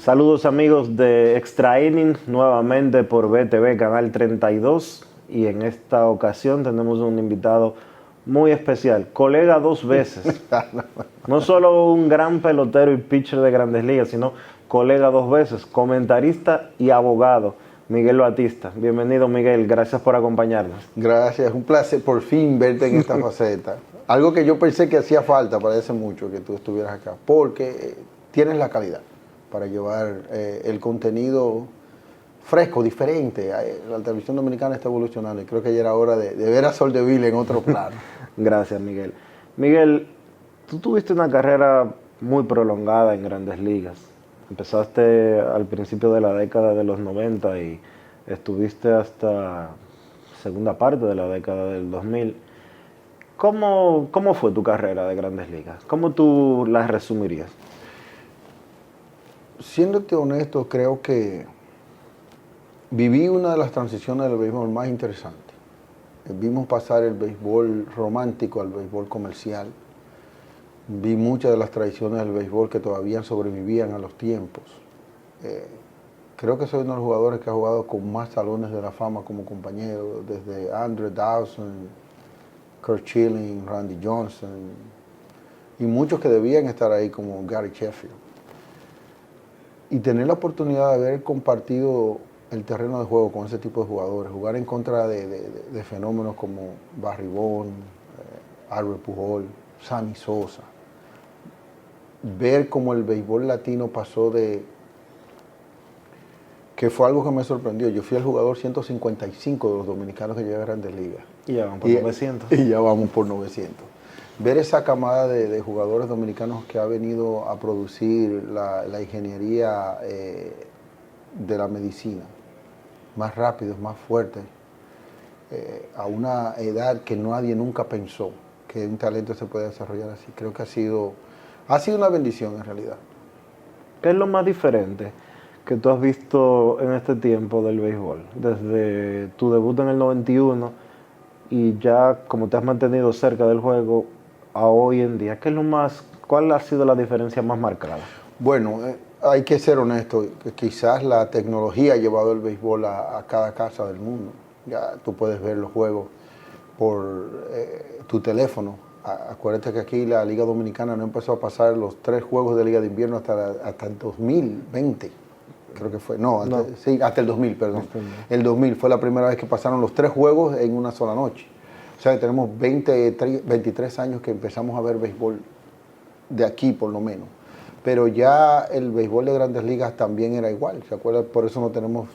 Saludos amigos de Extra Inning, nuevamente por BTV Canal 32 y en esta ocasión tenemos un invitado muy especial, colega dos veces, no solo un gran pelotero y pitcher de Grandes Ligas, sino colega dos veces, comentarista y abogado, Miguel Batista. Bienvenido Miguel, gracias por acompañarnos. Gracias, un placer por fin verte en esta faceta. Algo que yo pensé que hacía falta, parece mucho que tú estuvieras acá, porque tienes la calidad para llevar el contenido fresco, diferente. La televisión dominicana está evolucionando y creo que ya era hora de ver a Soldeville en otro plano. Gracias, Miguel. Miguel, tú tuviste una carrera muy prolongada en Grandes Ligas. Empezaste al principio de la década de los 90 y estuviste hasta segunda parte de la década del 2000. ¿Cómo fue tu carrera de Grandes Ligas? ¿Cómo tú la resumirías? Siéndote honesto, creo que viví una de las transiciones del béisbol más interesantes. Vimos pasar el béisbol romántico al béisbol comercial. Vi muchas de las tradiciones del béisbol que todavía sobrevivían a los tiempos. Creo que soy uno de los jugadores que ha jugado con más salones de la fama como compañero, desde Andre Dawson, Curt Schilling, Randy Johnson, y muchos que debían estar ahí como Gary Sheffield. Y tener la oportunidad de haber compartido el terreno de juego con ese tipo de jugadores, jugar en contra de fenómenos como Barry Bonds, Albert Pujol, Sammy Sosa, ver cómo el béisbol latino pasó que fue algo que me sorprendió. Yo fui el jugador 155 de los dominicanos que llegan a Grandes Ligas. Y ya vamos por 900. Y ya vamos por 900. Ver esa camada de jugadores dominicanos que ha venido a producir la ingeniería de la medicina, más rápidos, más fuertes, a una edad que nadie nunca pensó que un talento se puede desarrollar así. Creo que ha sido una bendición en realidad. ¿Qué es lo más diferente que tú has visto en este tiempo del béisbol? Desde tu debut en el 91 y ya como te has mantenido cerca del juego a hoy en día, ¿cuál ha sido la diferencia más marcada? Bueno, hay que ser honesto, que quizás la tecnología ha llevado el béisbol a cada casa del mundo. Ya tú puedes ver los juegos por tu teléfono. Acuérdate que aquí la Liga Dominicana no empezó a pasar los 3 juegos de Liga de Invierno hasta el 2020. Creo que fue, sí, hasta el 2000, perdón. El 2000 fue la primera vez que pasaron los 3 juegos en una sola noche. O sea que tenemos 23 años que empezamos a ver béisbol de aquí por lo menos. Pero ya el béisbol de Grandes Ligas también era igual, ¿se acuerdan? Por eso no tenemos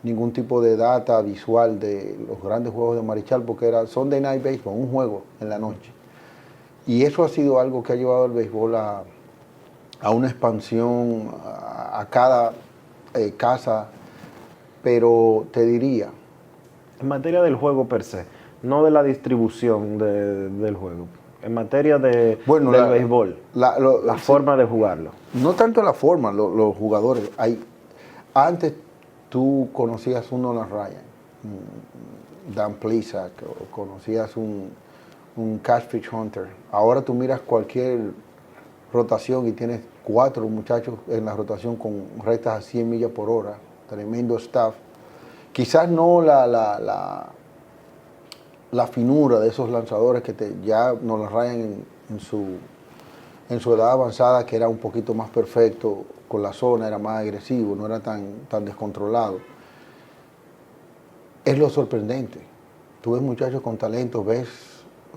ningún tipo de data visual de los grandes juegos de Marichal, porque era Sunday Night Baseball, un juego en la noche. Y eso ha sido algo que ha llevado el béisbol a una expansión a cada casa, pero te diría... En materia del juego per se, no de la distribución del juego, en materia del béisbol, la forma de jugarlo. No tanto la forma, los jugadores. Antes tú conocías un Nolan Ryan, Dan Plesac, o conocías un Catfish Hunter. Ahora tú miras cualquier rotación y tienes 4 muchachos en la rotación con rectas a 100 millas por hora, tremendo staff. Quizás no la finura de esos lanzadores que ya nos la rayan en su edad avanzada, que era un poquito más perfecto con la zona, era más agresivo, no era tan descontrolado. Es lo sorprendente. Tú ves muchachos con talento, ves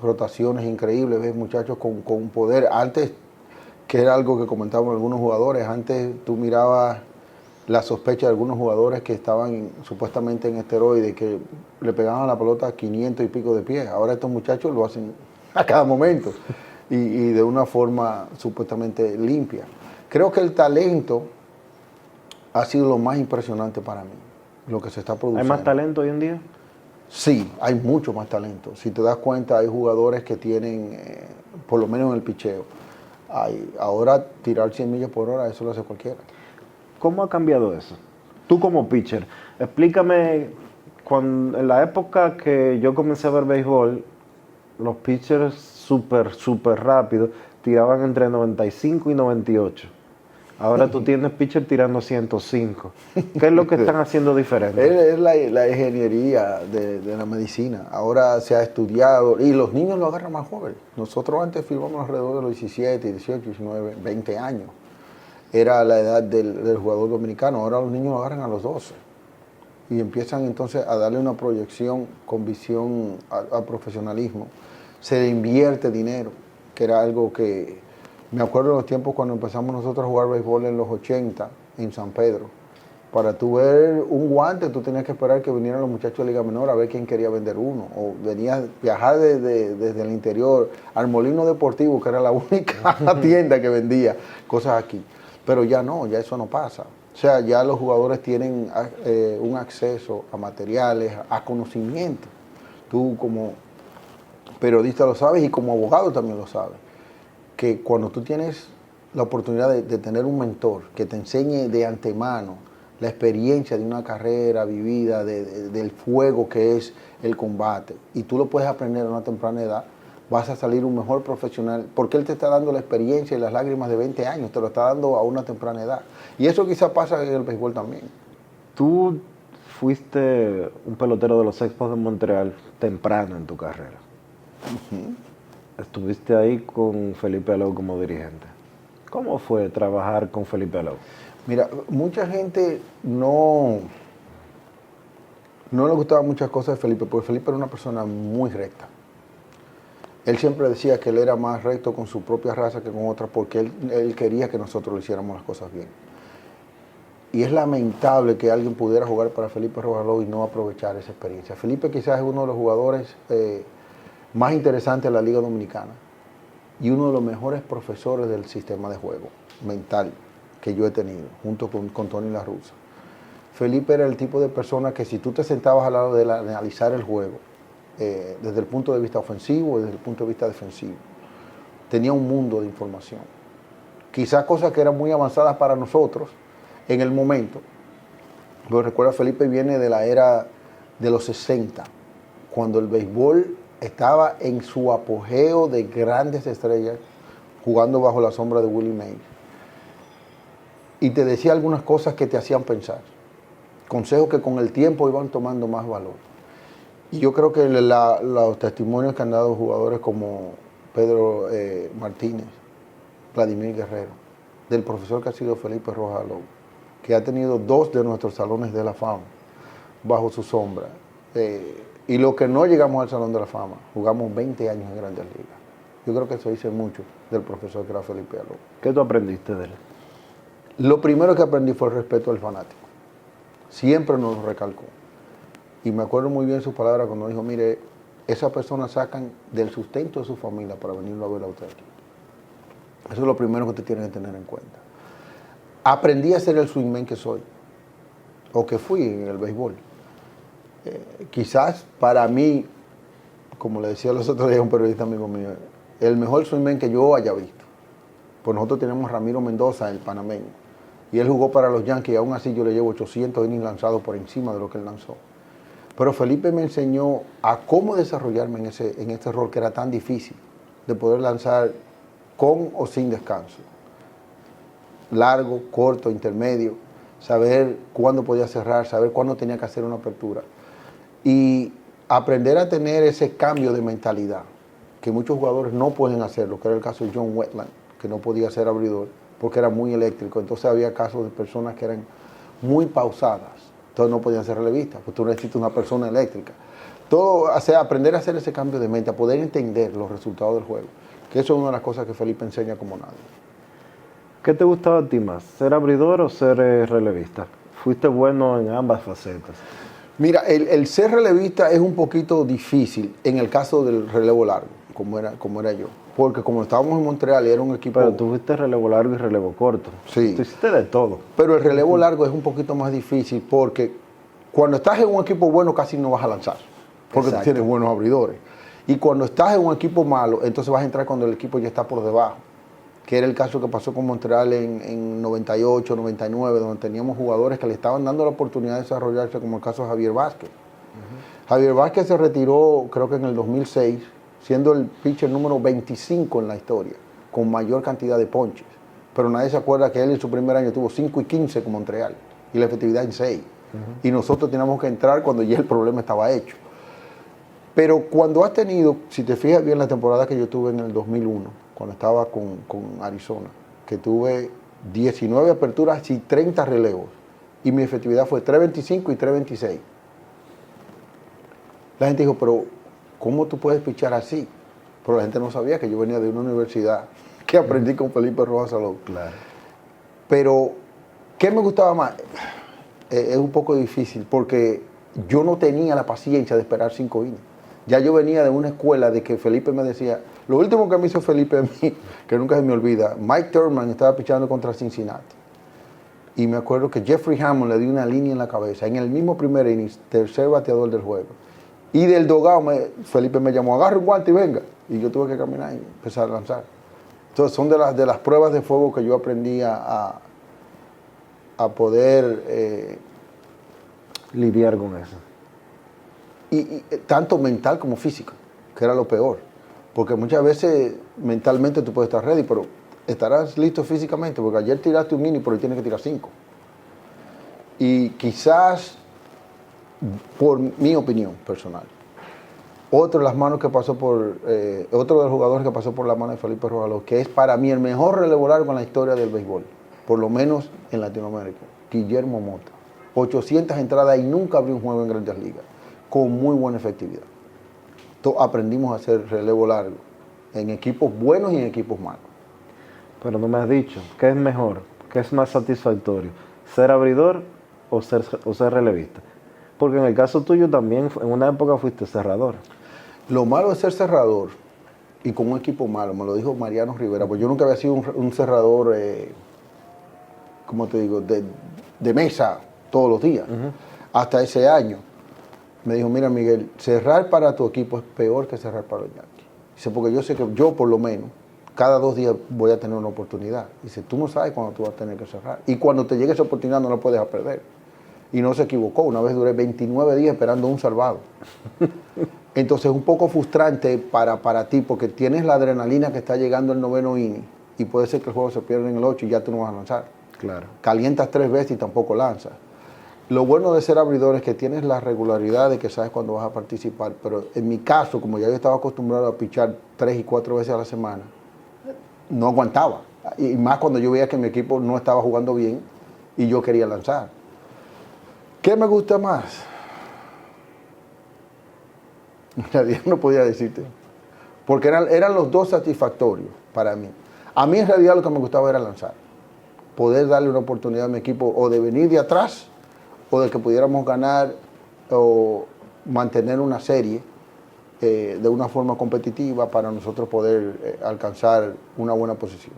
rotaciones increíbles, ves muchachos con poder. Antes, que era algo que comentaban algunos jugadores, antes tú mirabas la sospecha de algunos jugadores que estaban supuestamente en esteroides, que le pegaban la pelota a 500 y pico de pies. Ahora estos muchachos lo hacen a cada momento y de una forma supuestamente limpia. Creo que el talento ha sido lo más impresionante para mí, lo que se está produciendo. ¿Hay más talento hoy en día? Sí, hay mucho más talento. Si te das cuenta, hay jugadores que tienen, por lo menos en el picheo, ahora tirar 100 millas por hora, eso lo hace cualquiera. ¿Cómo ha cambiado eso? Tú como pitcher, explícame, en la época que yo comencé a ver béisbol, los pitchers súper rápidos tiraban entre 95 y 98. Ahora tú tienes pitcher tirando 105. ¿Qué es lo que están haciendo diferente? Es la ingeniería de la medicina. Ahora se ha estudiado y los niños lo agarran más jóvenes. Nosotros antes firmamos alrededor de los 17, 18, 19, 20 años. Era la edad del jugador dominicano. Ahora los niños lo agarran a los 12. Y empiezan entonces a darle una proyección con visión a profesionalismo. Se le invierte dinero, que era algo que me acuerdo de los tiempos cuando empezamos nosotros a jugar béisbol en los 80 en San Pedro. Para tú ver un guante, tú tenías que esperar que vinieran los muchachos de Liga Menor a ver quién quería vender uno. O venías viajar desde el interior al Molino Deportivo, que era la única tienda que vendía cosas aquí. Pero ya no, ya eso no pasa. O sea, ya los jugadores tienen un acceso a materiales, a conocimiento. Tú como periodista lo sabes y como abogado también lo sabes. Que cuando tú tienes la oportunidad de tener un mentor que te enseñe de antemano la experiencia de una carrera vivida, del fuego que es el combate, y tú lo puedes aprender a una temprana edad, vas a salir un mejor profesional, porque él te está dando la experiencia y las lágrimas de 20 años, te lo está dando a una temprana edad. Y eso quizá pasa en el béisbol también. Tú fuiste un pelotero de los Expos de Montreal temprano en tu carrera. Estuviste ahí con Felipe Alou como dirigente. ¿Cómo fue trabajar con Felipe Alou? Mira, mucha gente no le gustaban muchas cosas de Felipe, porque Felipe era una persona muy recta. Él siempre decía que él era más recto con su propia raza que con otras, porque él quería que nosotros le hiciéramos las cosas bien. Y es lamentable que alguien pudiera jugar para Felipe Rojas Alou y no aprovechar esa experiencia. Felipe quizás es uno de los jugadores más interesantes de la Liga Dominicana y uno de los mejores profesores del sistema de juego mental que yo he tenido, junto con Tony La Russa. Felipe era el tipo de persona que si tú te sentabas al lado de él a analizar el juego, desde el punto de vista ofensivo y desde el punto de vista defensivo, tenía un mundo de información. Quizás cosas que eran muy avanzadas para nosotros en el momento. Pero recuerda, Felipe viene de la era de los 60, cuando el béisbol estaba en su apogeo de grandes estrellas, jugando bajo la sombra de Willie Mays. Y te decía algunas cosas que te hacían pensar. Consejos que con el tiempo iban tomando más valor. Y yo creo que los testimonios que han dado jugadores como Pedro Martínez, Vladimir Guerrero, del profesor que ha sido Felipe Rojas Alou, que ha tenido 2 de nuestros salones de la fama bajo su sombra. Y los que no llegamos al Salón de la Fama, jugamos 20 años en Grandes Ligas. Yo creo que eso dice mucho del profesor que era Felipe Alou. ¿Qué tú aprendiste de él? Lo primero que aprendí fue el respeto al fanático. Siempre nos lo recalcó. Y me acuerdo muy bien sus palabras cuando dijo, mire, esas personas sacan del sustento de su familia para venirlo a ver a usted aquí. Eso es lo primero que usted tiene que tener en cuenta. Aprendí a ser el swingman que soy, o que fui en el béisbol. Quizás para mí, como le decía los otros días a un periodista amigo mío, el mejor swingman que yo haya visto. Pues nosotros tenemos a Ramiro Mendoza, el panameño, y él jugó para los Yankees, y aún así yo le llevo 800 innings lanzados por encima de lo que él lanzó. Pero Felipe me enseñó a cómo desarrollarme en este rol que era tan difícil, de poder lanzar con o sin descanso. Largo, corto, intermedio, saber cuándo podía cerrar, saber cuándo tenía que hacer una apertura. Y aprender a tener ese cambio de mentalidad, que muchos jugadores no pueden hacerlo, que era el caso de John Wetland, que no podía ser abridor porque era muy eléctrico. Entonces había casos de personas que eran muy pausadas, entonces no podían ser relevistas, pues tú necesitas una persona eléctrica. Todo, o sea, aprender a hacer ese cambio de mente, a poder entender los resultados del juego, que eso es una de las cosas que Felipe enseña como nadie. ¿Qué te gustaba a ti más, ser abridor o ser relevista? Fuiste bueno en ambas facetas. Mira, el ser relevista es un poquito difícil en el caso del relevo largo, como era yo. Porque como estábamos en Montreal y era un equipo... Pero tú fuiste relevo largo y relevo corto. Sí. Tú hiciste de todo. Pero el relevo largo es un poquito más difícil porque cuando estás en un equipo bueno casi no vas a lanzar. Porque tú tienes buenos abridores. Y cuando estás en un equipo malo, entonces vas a entrar cuando el equipo ya está por debajo. Que era el caso que pasó con Montreal en 98, 99, donde teníamos jugadores que le estaban dando la oportunidad de desarrollarse, como el caso de Javier Vázquez. Javier Vázquez se retiró, creo que en el 2006, siendo el pitcher número 25 en la historia, con mayor cantidad de ponches. pero nadie se acuerda que él en su primer año tuvo 5 y 15 con Montreal y la efectividad en 6. Y nosotros teníamos que entrar cuando ya el problema estaba hecho. Pero cuando has tenido, si te fijas bien la temporada que yo tuve en el 2001, cuando estaba con Arizona, que tuve 19 aperturas y 30 relevos, y mi efectividad fue 3.25 y 3.26. La gente dijo, pero ¿cómo tú puedes pichar así? Pero la gente no sabía que yo venía de una universidad que aprendí con Felipe Rojas Salón. Claro. Pero, ¿qué me gustaba más? Es un poco difícil porque yo no tenía la paciencia de esperar 5 innings. Ya yo venía de una escuela de que Felipe me decía, lo último que me hizo Felipe a mí, que nunca se me olvida, Mike Thurman estaba pichando contra Cincinnati. Y me acuerdo que Jeffrey Hammond le dio una línea en la cabeza, en el mismo primer inning, tercer bateador del juego. Y del dogado, Felipe me llamó, agarre un guante y venga. Y yo tuve que caminar y empezar a lanzar. Entonces son de las pruebas de fuego que yo aprendí a poder lidiar con eso. Y tanto mental como físico, que era lo peor. Porque muchas veces mentalmente tú puedes estar ready, pero estarás listo físicamente, porque ayer tiraste un inning, pero hoy tienes que tirar 5. Y quizás, por mi opinión personal, otro de los jugadores que pasó por la mano de Felipe Rojas, que es para mí el mejor relevo largo en la historia del béisbol, por lo menos en Latinoamérica, Guillermo Mota. 800 entradas y nunca abrió un juego en Grandes Ligas, con muy buena efectividad. Entonces aprendimos a hacer relevo largo, en equipos buenos y en equipos malos. Pero no me has dicho, ¿qué es mejor? ¿Qué es más satisfactorio? ¿Ser abridor o ser relevista? Porque en el caso tuyo también, en una época fuiste cerrador. Lo malo de ser cerrador, y con un equipo malo, me lo dijo Mariano Rivera, pues yo nunca había sido un cerrador, ¿cómo te digo?, de mesa todos los días. Hasta ese año me dijo, mira Miguel, cerrar para tu equipo es peor que cerrar para los Yankees. Dice, porque yo sé que yo por lo menos, cada 2 días voy a tener una oportunidad. Dice, tú no sabes cuándo tú vas a tener que cerrar. Y cuando te llegue esa oportunidad no la puedes perder. Y no se equivocó. Una vez duré 29 días esperando un salvado. Entonces es un poco frustrante para ti porque tienes la adrenalina que está llegando el 9º inning y puede ser que el juego se pierda en el 8 y ya tú no vas a lanzar. Claro. Calientas 3 veces y tampoco lanzas. Lo bueno de ser abridor es que tienes la regularidad de que sabes cuándo vas a participar, pero en mi caso, como ya yo estaba acostumbrado a pichar 3 y 4 veces a la semana, no aguantaba. Y más cuando yo veía que mi equipo no estaba jugando bien y yo quería lanzar. ¿Qué me gusta más? En realidad no podía decirte, porque eran los dos satisfactorios para mí. A mí en realidad lo que me gustaba era lanzar, poder darle una oportunidad a mi equipo o de venir de atrás o de que pudiéramos ganar o mantener una serie de una forma competitiva para nosotros poder alcanzar una buena posición.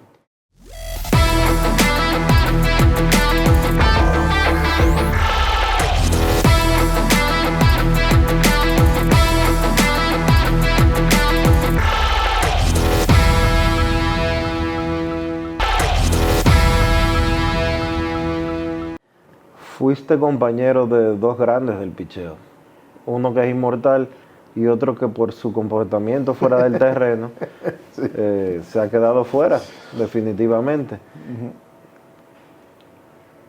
Fuiste compañero de 2 grandes del picheo. Uno que es inmortal y otro que por su comportamiento fuera del terreno sí. Se ha quedado fuera, definitivamente.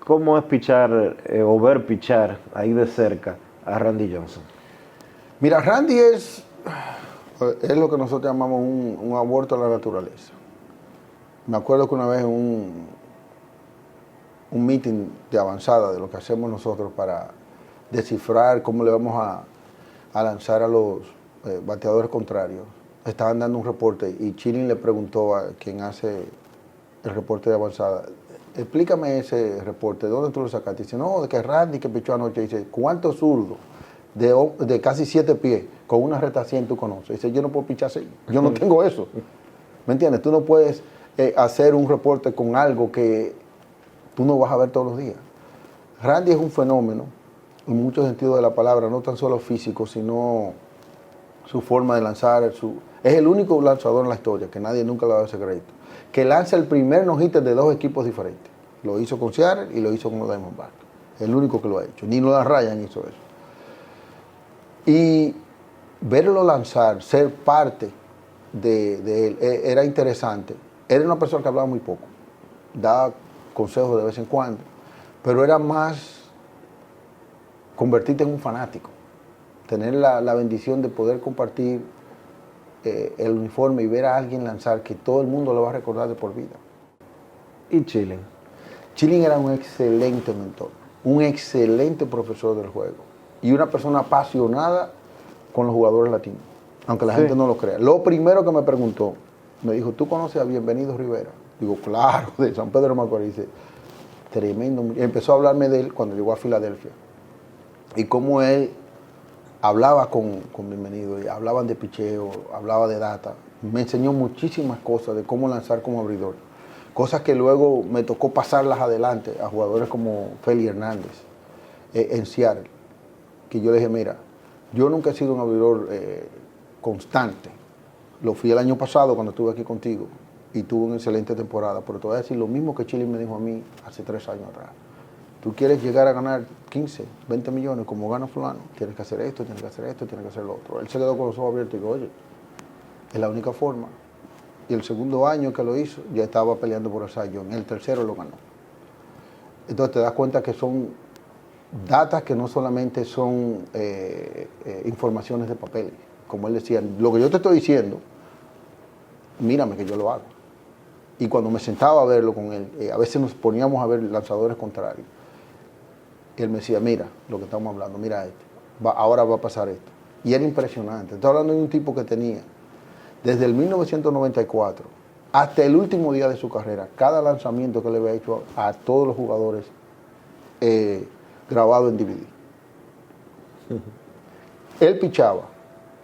¿Cómo es pichar o ver pichar ahí de cerca a Randy Johnson? Mira, Randy es lo que nosotros llamamos un aborto a la naturaleza. Me acuerdo que una vez en un meeting de avanzada de lo que hacemos nosotros para descifrar cómo le vamos a lanzar a los bateadores contrarios. Estaban dando un reporte y Chilin le preguntó a quien hace el reporte de avanzada, explícame ese reporte, ¿de dónde tú lo sacaste? Dice, no, de que Randy que pichó anoche. Dice, ¿cuántos zurdos de casi 7 pies con una recta 100 tú conoces? Dice, yo no puedo pichar así, yo no tengo eso. ¿Me entiendes? Tú no puedes hacer un reporte con algo que tú no vas a ver todos los días. Randy es un fenómeno, en muchos sentidos de la palabra, no tan solo físico, sino su forma de lanzar. Es el único lanzador en la historia, que nadie nunca le ha dado ese crédito, que lanza el primer no-hitter de 2 equipos diferentes. Lo hizo con Seattle y lo hizo con los Diamondbacks. El único que lo ha hecho. Ni Nolan Ryan hizo eso. Y verlo lanzar, ser parte de él, era interesante. Era una persona que hablaba muy poco. daba consejos de vez en cuando, pero era más convertirte en un fanático, tener la bendición de poder compartir el uniforme y ver a alguien lanzar que todo el mundo lo va a recordar de por vida. ¿Y Chilling? Chilling era un excelente mentor, un excelente profesor del juego y una persona apasionada con los jugadores latinos, aunque la gente no lo crea. Lo primero que me preguntó, me dijo, ¿tú conoces a Bienvenido Rivera? Digo, claro, de San Pedro de Macorís. Dice, tremendo. Y empezó a hablarme de él cuando llegó a Filadelfia. Y cómo él hablaba con Bienvenido, y hablaban de picheo, hablaba de data. Me enseñó muchísimas cosas de cómo lanzar como abridor. Cosas que luego me tocó pasarlas adelante a jugadores como Feli Hernández en Seattle. Que yo le dije, mira, yo nunca he sido un abridor constante. Lo fui el año pasado cuando estuve aquí contigo y tuve una excelente temporada. Pero te voy a decir lo mismo que Chilling me dijo a mí hace 3 años atrás. Tú quieres llegar a ganar 15, 20 millones como gana fulano, tienes que hacer esto, tienes que hacer esto, tienes que hacer lo otro. Él se quedó con los ojos abiertos y dijo, oye, es la única forma. Y el segundo año que lo hizo, ya estaba peleando por el Cy Young. El tercero lo ganó. Entonces te das cuenta que son datas que no solamente son informaciones de papel. Como él decía, lo que yo te estoy diciendo, mírame que yo lo hago. Y cuando me sentaba a verlo con él, a veces nos poníamos a ver lanzadores contrarios. Y él me decía, mira lo que estamos hablando, mira esto, ahora va a pasar esto. Y era impresionante. Estoy hablando de un tipo que tenía, desde el 1994 hasta el último día de su carrera, cada lanzamiento que le había hecho a todos los jugadores grabado en DVD. Él pichaba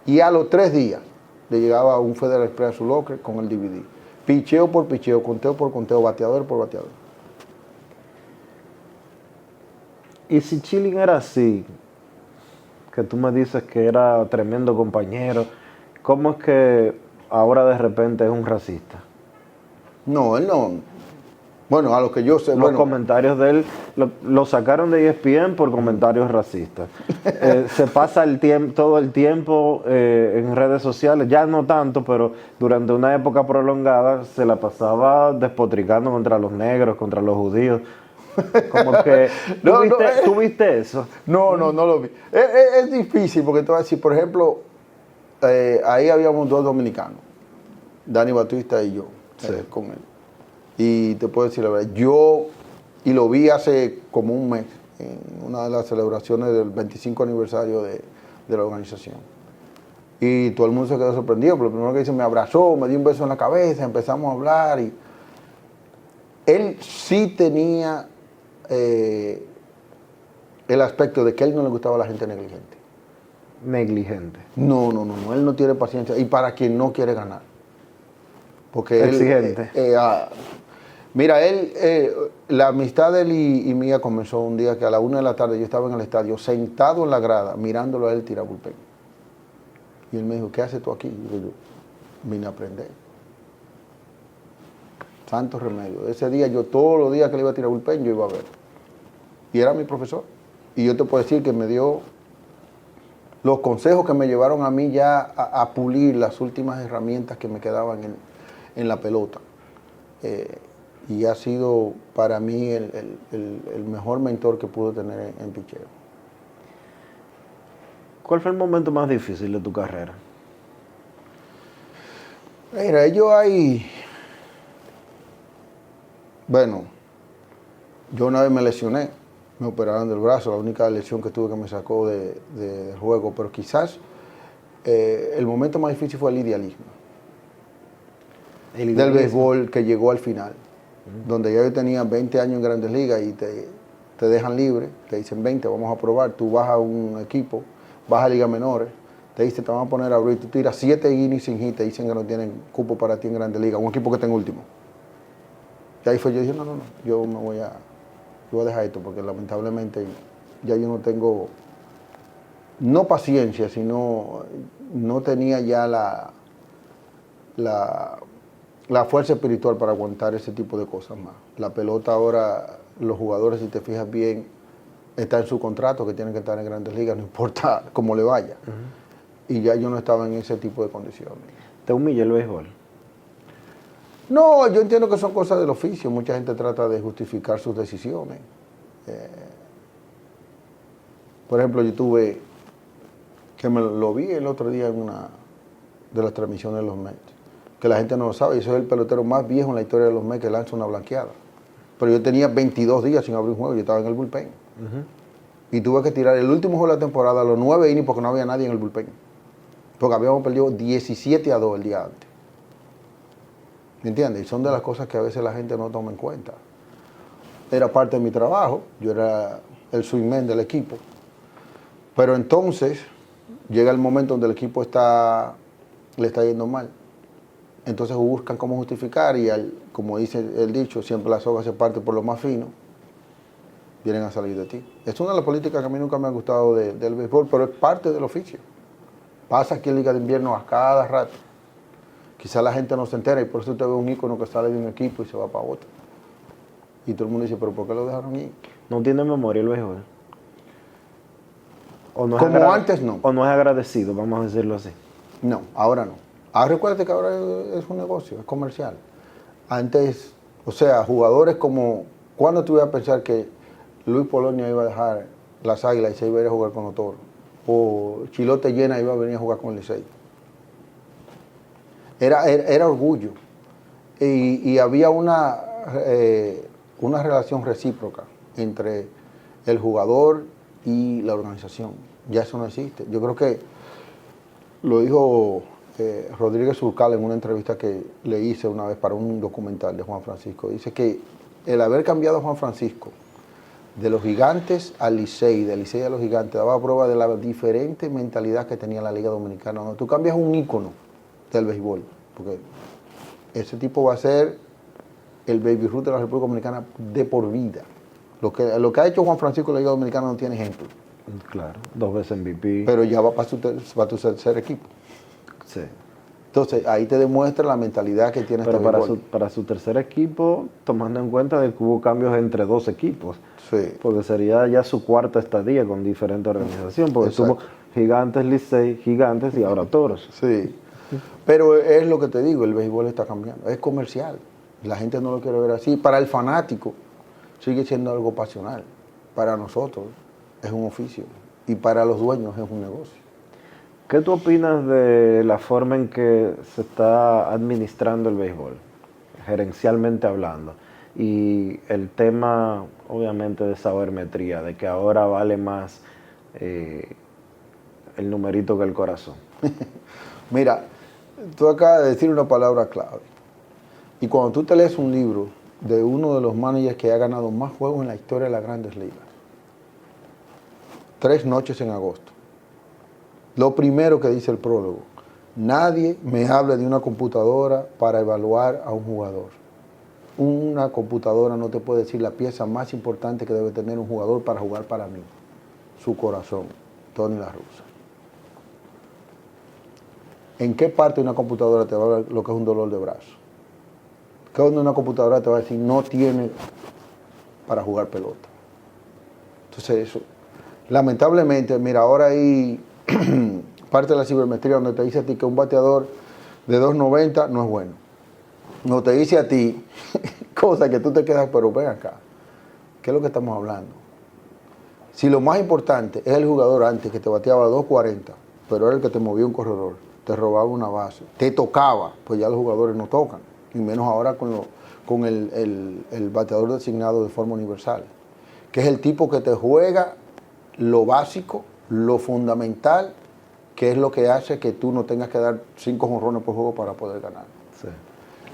y a los 3 días le llegaba un Federal Express a su locker con el DVD. Picheo por picheo, conteo por conteo, bateador por bateador. Y si Chilling era así, que tú me dices que era tremendo compañero, ¿cómo es que ahora de repente es un racista? No, él no. Bueno, a lo que yo sé, Los comentarios de él lo sacaron de ESPN por comentarios racistas. Se pasa todo el tiempo en redes sociales, ya no tanto, pero durante una época prolongada se la pasaba despotricando contra los negros, contra los judíos. Como que, ¿tú viste eso? No lo vi. Es difícil porque te voy a decir, por ejemplo, ahí habíamos 2 dominicanos, Dani Batista y yo, con él. Y te puedo decir la verdad, y lo vi hace como un mes, en una de las celebraciones del 25 aniversario de la organización. Y todo el mundo se quedó sorprendido, pero lo primero que hizo, me abrazó, me dio un beso en la cabeza, empezamos a hablar. Y él sí tenía el aspecto de que a él no le gustaba la gente negligente. Negligente. No, él no tiene paciencia. Y para quien no quiere ganar. Porque exigente. Mira, la amistad de él y mía comenzó un día que a la 1 de la tarde yo estaba en el estadio, sentado en la grada, mirándolo a él tirar bullpen. Y él me dijo, ¿qué haces tú aquí? Y yo, vine a aprender. Santo remedio. Ese día yo, todos los días que le iba a tirar bullpen, yo iba a ver. Y era mi profesor. Y yo te puedo decir que me dio los consejos que me llevaron a mí ya a pulir las últimas herramientas que me quedaban en la pelota. Y ha sido para mí el mejor mentor que pude tener en picheo. ¿Cuál fue el momento más difícil de tu carrera? Mira, bueno, yo una vez me lesioné, me operaron del brazo, la única lesión que tuve que me sacó del juego, pero quizás el momento más difícil fue el idealismo. Del béisbol que llegó al final, donde ya yo tenía 20 años en Grandes Ligas y te dejan libre, te dicen 20, vamos a probar, tú vas a un equipo, vas a ligas menores, te dicen te van a poner a abrir, tú tiras 7 innings sin hit, te dicen que no tienen cupo para ti en Grandes Ligas, un equipo que está en último. Y ahí fue yo dije, no, yo voy a dejar esto porque lamentablemente ya yo no tengo, no paciencia, sino no tenía ya la fuerza espiritual para aguantar ese tipo de cosas más. La pelota ahora, los jugadores, si te fijas bien, está en su contrato que tienen que estar en Grandes Ligas, no importa cómo le vaya. Y ya yo no estaba en ese tipo de condiciones. ¿Te humilla el béisbol? No, yo entiendo que son cosas del oficio. Mucha gente trata de justificar sus decisiones. Por ejemplo, yo tuve, que me lo vi el otro día en una de las transmisiones de los Mets, que la gente no lo sabe, yo soy el pelotero más viejo en la historia de los Mets que lanza una blanqueada. Pero yo tenía 22 días sin abrir un juego, yo estaba en el bullpen. Y tuve que tirar el último juego de la temporada, los 9 innings, porque no había nadie en el bullpen. Porque habíamos perdido 17-2 el día antes. ¿Me entiendes? Y son de las cosas que a veces la gente no toma en cuenta. Era parte de mi trabajo, yo era el swingman del equipo. Pero entonces llega el momento donde el equipo le está yendo mal. Entonces buscan cómo justificar y, como dice el dicho, siempre la soga se parte por lo más fino, vienen a salir de ti. Es una de las políticas que a mí nunca me ha gustado del béisbol, pero es parte del oficio. Pasa aquí en Liga de Invierno a cada rato. Quizás la gente no se entera y por eso usted ve un ícono que sale de un equipo y se va para otro. Y todo el mundo dice, ¿pero por qué lo dejaron ir? No tiene memoria el béisbol. Como antes, no. O no es agradecido, vamos a decirlo así. No, ahora no. Ahora recuérdate que ahora es un negocio, es comercial. Antes, o sea, jugadores como, ¿cuándo tú ibas a pensar que Luis Polonia iba a dejar las Águilas y se iba a ir a jugar con los Toros? O Chilote Llena iba a venir a jugar con el Licey. Era orgullo. Y había una relación recíproca entre el jugador y la organización. Ya eso no existe. Yo creo que lo dijo Rodríguez Surcal en una entrevista que le hice una vez para un documental de Juan Francisco. Dice que el haber cambiado a Juan Francisco de los Gigantes al Licey, del Licey a los Gigantes, daba prueba de la diferente mentalidad que tenía la Liga Dominicana. Donde tú cambias un ícono del béisbol, porque ese tipo va a ser el Baby Ruth de la República Dominicana de por vida. Lo que ha hecho Juan Francisco en la Liga Dominicana no tiene ejemplo. Claro, 2 veces MVP. Pero ya va para tu tercer equipo. Sí. Entonces, ahí te demuestra la mentalidad que tiene Pero este para su tercer equipo, tomando en cuenta de que hubo cambios entre 2 equipos. Sí. Porque sería ya su cuarta estadía con diferente organización. Porque estuvo Gigantes, Licey, Gigantes y ahora Toros. Sí. Pero es lo que te digo, el béisbol está cambiando. Es comercial. La gente no lo quiere ver así. Para el fanático sigue siendo algo pasional. Para nosotros es un oficio. Y para los dueños es un negocio. ¿Qué tú opinas de la forma en que se está administrando el béisbol, gerencialmente hablando? Y el tema, obviamente, de sabermetría, de que ahora vale más el numerito que el corazón. Mira, tú acabas de decir una palabra clave. Y cuando tú te lees un libro de uno de los managers que ha ganado más juegos en la historia de las Grandes Ligas, 3 noches en agosto, lo primero que dice el prólogo: nadie me hable de una computadora para evaluar a un jugador. Una computadora no te puede decir la pieza más importante que debe tener un jugador para jugar para mí: su corazón. Tony La Russa. ¿En qué parte de una computadora te va a hablar lo que es un dolor de brazo? ¿Qué donde una computadora te va a decir no tiene para jugar pelota? Entonces eso, lamentablemente, mira, ahora hay parte de la cibermetría donde te dice a ti que un bateador de 2.90 no es bueno. No te dice a ti cosas que tú te quedas, pero ven acá, ¿qué es lo que estamos hablando? Si lo más importante es el jugador antes que te bateaba 2.40, pero era el que te movía un corredor, te robaba una base, te tocaba, pues ya los jugadores no tocan, y menos ahora con el bateador designado de forma universal, que es el tipo que te juega lo básico, lo fundamental, que es lo que hace que tú no tengas que dar 5 jonrones por juego para poder ganar. Sí.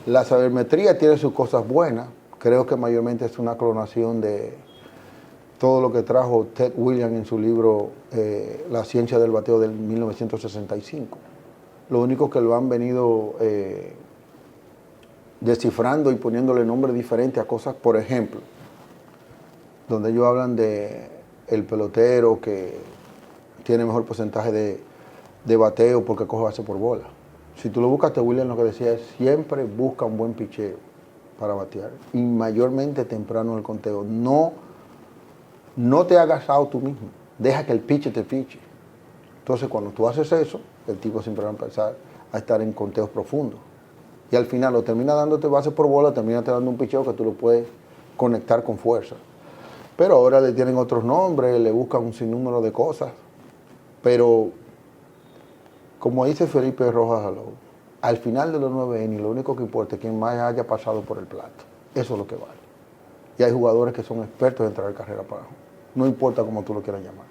La sabermetría tiene sus cosas buenas, creo que mayormente es una clonación de todo lo que trajo Ted Williams en su libro La ciencia del bateo del 1965. Lo único que lo han venido descifrando y poniéndole nombres diferentes a cosas, por ejemplo, donde ellos hablan de el pelotero que tiene mejor porcentaje de bateo porque coge base por bola. Si tú lo buscas, Ted Williams lo que decía es siempre busca un buen picheo para batear y mayormente temprano en el conteo. No te hagas out tú mismo, deja que el pitcher te piche. Entonces cuando tú haces eso, el tipo siempre va a empezar a estar en conteos profundos. Y al final lo termina dándote base por bola, termina te dando un picheo que tú lo puedes conectar con fuerza. Pero ahora le tienen otros nombres, le buscan un sinnúmero de cosas. Pero, como dice Felipe Rojas Alou, al final de los 9 innings, lo único que importa es quien más haya pasado por el plato. Eso es lo que vale. Y hay jugadores que son expertos en traer carrera para abajo. No importa cómo tú lo quieras llamar.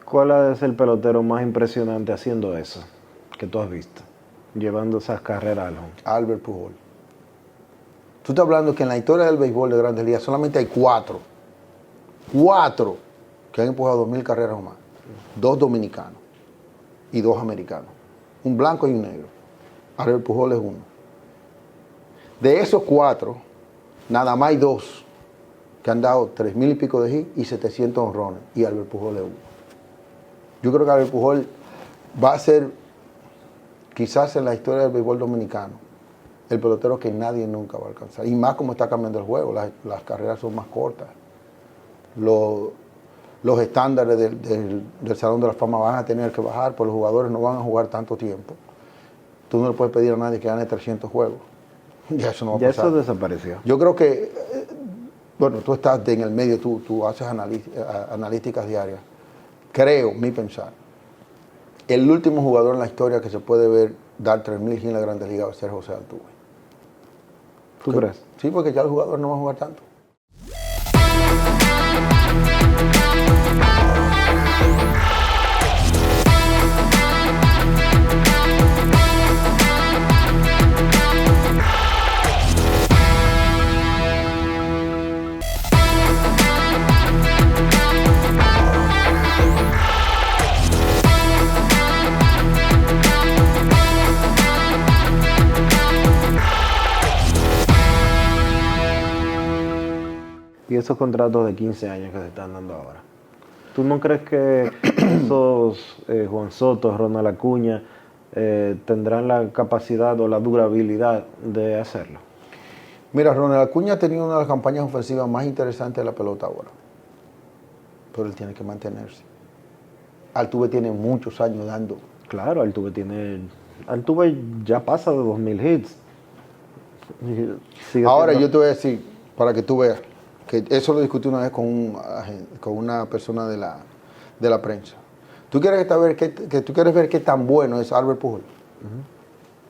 ¿Cuál es el pelotero más impresionante haciendo eso que tú has visto? Llevando esas carreras al home. Albert Pujol. Tú estás hablando que en la historia del béisbol de Grandes Ligas solamente hay 4 que han empujado 2,000 carreras o más. 2 dominicanos y 2 americanos. Un blanco y un negro. Albert Pujol es uno. De esos 4, nada más hay 2 que han dado 3,000 y pico de hits y 700 honrones. Y Albert Pujol es uno. Yo creo que Albert Pujol va a ser, quizás en la historia del béisbol dominicano, el pelotero que nadie nunca va a alcanzar. Y más como está cambiando el juego, las carreras son más cortas. Los estándares del Salón de la Fama van a tener que bajar, porque los jugadores no van a jugar tanto tiempo. Tú no le puedes pedir a nadie que gane 300 juegos. Ya eso no va a pasar. Ya eso desapareció. Yo creo que, bueno, tú estás en el medio, tú haces analíticas diarias. Creo, mi pensar, el último jugador en la historia que se puede ver dar 3,000 hits en la Grandes Ligas va a ser José Altuve. ¿Tú crees? Sí, porque ya el jugador no va a jugar tanto. Y esos contratos de 15 años que se están dando ahora. ¿Tú no crees que esos Juan Soto, Ronald Acuña, tendrán la capacidad o la durabilidad de hacerlo? Mira, Ronald Acuña ha tenido una de las campañas ofensivas más interesantes de la pelota ahora. Pero él tiene que mantenerse. Altuve tiene muchos años dando. Claro, Altuve ya pasa de 2,000 hits. Ahora yo te voy a decir, para que tú veas, que eso lo discutí una vez con una persona de la prensa. ¿Tú quieres ver qué tan bueno es Albert Pujol?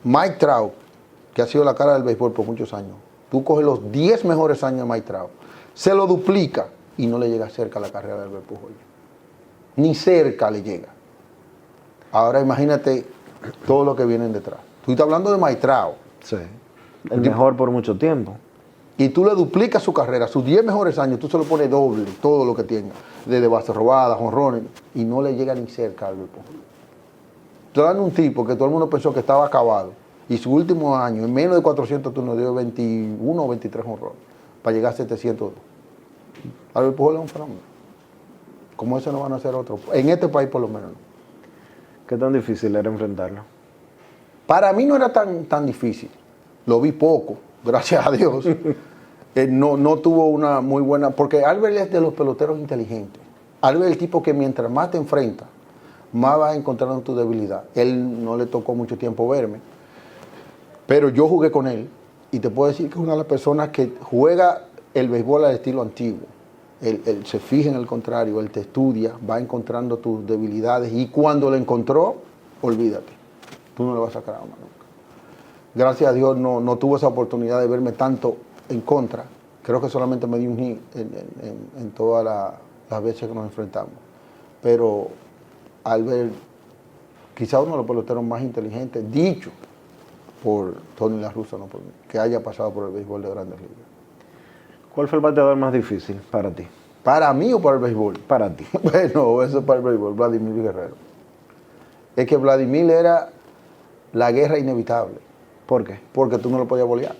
Mike Trout, que ha sido la cara del béisbol por muchos años, tú coges los 10 mejores años de Mike Trout, se lo duplica y no le llega cerca a la carrera de Albert Pujol. Ni cerca le llega. Ahora imagínate todo lo que vienen detrás. Tú estás hablando de Mike Trout. Sí. El mejor por mucho tiempo. Y tú le duplicas su carrera, sus 10 mejores años, tú se lo pones doble, todo lo que tenga, desde bases robadas, jonrones, y no le llega ni cerca a Albert Pujol. Estoy dando un tipo que todo el mundo pensó que estaba acabado, y su último año, en menos de 400 turnos, dio 21 o 23 jonrones, para llegar a 700. Albert Pujol es un fenómeno. Como ese no van a hacer otro. En este país por lo menos no. ¿Qué tan difícil era enfrentarlo? Para mí no era tan difícil. Lo vi poco, gracias a Dios. No tuvo una muy buena... Porque Albert es de los peloteros inteligentes. Albert es el tipo que mientras más te enfrentas, más vas encontrando tu debilidad. Él no le tocó mucho tiempo verme. Pero yo jugué con él. Y te puedo decir que es una de las personas que juega el béisbol al estilo antiguo. Él se fija en el contrario, él te estudia, va encontrando tus debilidades. Y cuando lo encontró, olvídate. Tú no le vas a sacar a mano nunca. Gracias a Dios no tuve esa oportunidad de verme tanto en contra. Creo que solamente me di un hit en todas las veces que nos enfrentamos. Pero Albert, quizá uno de los peloteros más inteligentes, dicho por Tony La Russa, no por mí, que haya pasado por el béisbol de Grandes Ligas. ¿Cuál fue el bateador más difícil para ti? ¿Para mí o para el béisbol? Para ti. Bueno, eso es para el béisbol, Vladimir Guerrero. Es que Vladimir era la guerra inevitable. ¿Por qué? Porque tú no lo podías bolear.